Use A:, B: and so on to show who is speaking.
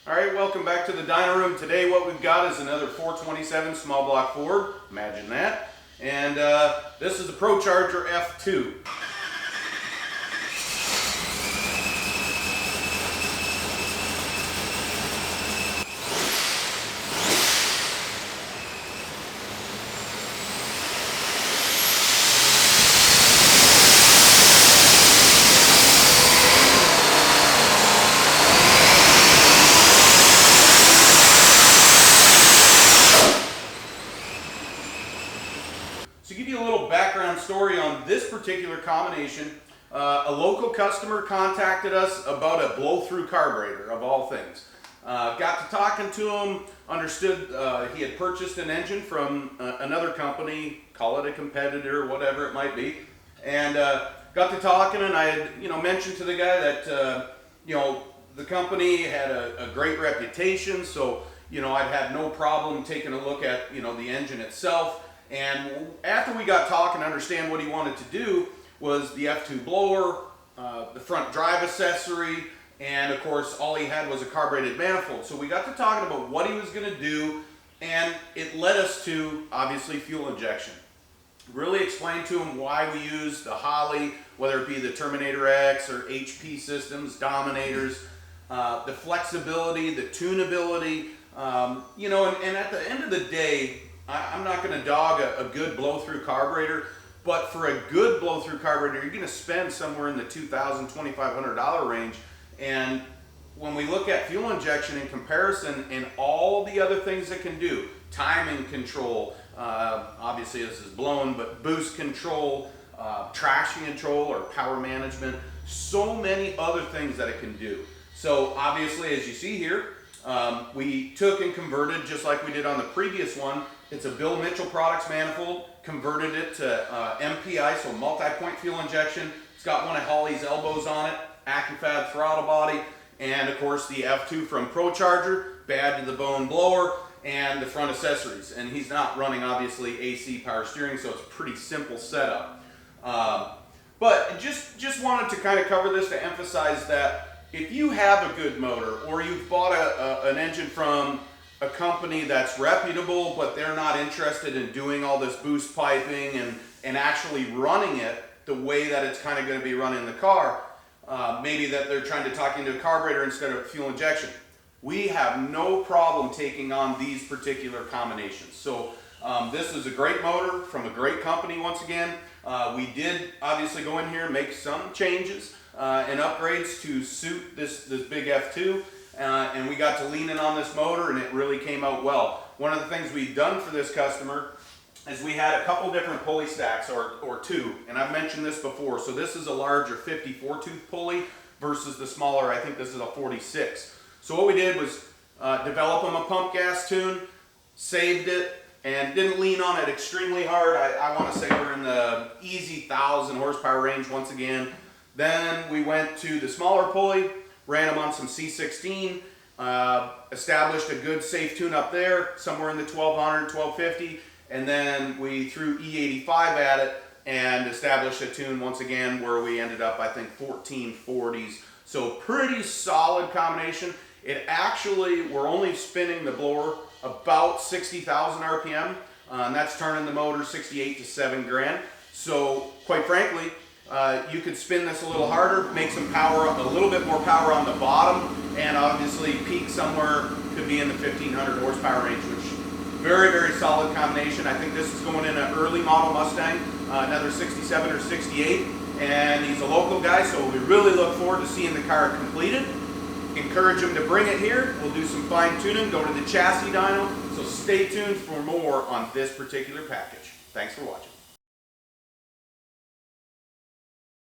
A: All right, welcome back to the dyno room. Today what we've got is another 427 small block Ford. Imagine that. And this is a Procharger F2. So to give you a little background story on this particular combination, a local customer contacted us about a blow-through carburetor, of all things. Got to talking to him, understood he had purchased an engine from another company, call it a competitor, whatever it might be, and got to talking, and I had mentioned to the guy that the company had a great reputation, so I'd had no problem taking a look at the engine itself. And after we got talking, understand what he wanted to do was the F2 blower, the front drive accessory, and of course all he had was a carbureted manifold. So we got to talking about what he was going to do, and it led us to obviously fuel injection. Really explained to him why we use the Holley, whether it be the Terminator X or HP systems, Dominators, the flexibility, the tunability, and at the end of the day, I'm not going to dog a good blow-through carburetor, but for a good blow-through carburetor, you're going to spend somewhere in the $2,000, $2,500 range. And when we look at fuel injection in comparison and all the other things it can do, timing control, obviously this is blown, but boost control, traction control or power management, so many other things that it can do. So obviously, as you see here, we took and converted, just like we did on the previous one. It's a Bill Mitchell Products manifold, converted it to MPI, so multi-point fuel injection. It's got one of Holley's elbows on it, AccuFab throttle body, and of course the F2 from Procharger, bad to the bone blower, and the front accessories. And he's not running obviously AC power steering, so it's a pretty simple setup. But just wanted to kind of cover this to emphasize that if you have a good motor, or you've bought an engine from a company that's reputable, but they're not interested in doing all this boost piping and actually running it the way that it's kind of going to be running the car, maybe that they're trying to talk into a carburetor instead of fuel injection, we have no problem taking on these particular combinations. So this is a great motor from a great company once again. We did obviously go in here and make some changes and upgrades to suit this big F2. And we got to lean in on this motor, and it really came out well. One of the things we've done for this customer is we had a couple different pulley stacks, or two, and I've mentioned this before. So this is a larger 54 tooth pulley versus the smaller, I think this is a 46. So what we did was develop them a pump gas tune, saved it, and didn't lean on it extremely hard. I want to say we're in the easy 1,000 horsepower range once again. Then we went to the smaller pulley, ran them on some C16, established a good safe tune up there, somewhere in the 1200, 1250, and then we threw E85 at it and established a tune once again where we ended up, I think, 1440s. So pretty solid combination. It actually, we're only spinning the blower about 60,000 RPM, and that's turning the motor 68 to 7 grand. So quite frankly, you could spin this a little harder, make some power, a little bit more power on the bottom, and obviously peak somewhere, could be in the 1,500 horsepower range, which very, very solid combination. I think this is going in an early model Mustang, another 67 or 68, and he's a local guy, so we really look forward to seeing the car completed. Encourage him to bring it here. We'll do some fine tuning, go to the chassis dyno, so stay tuned for more on this particular package. Thanks for watching.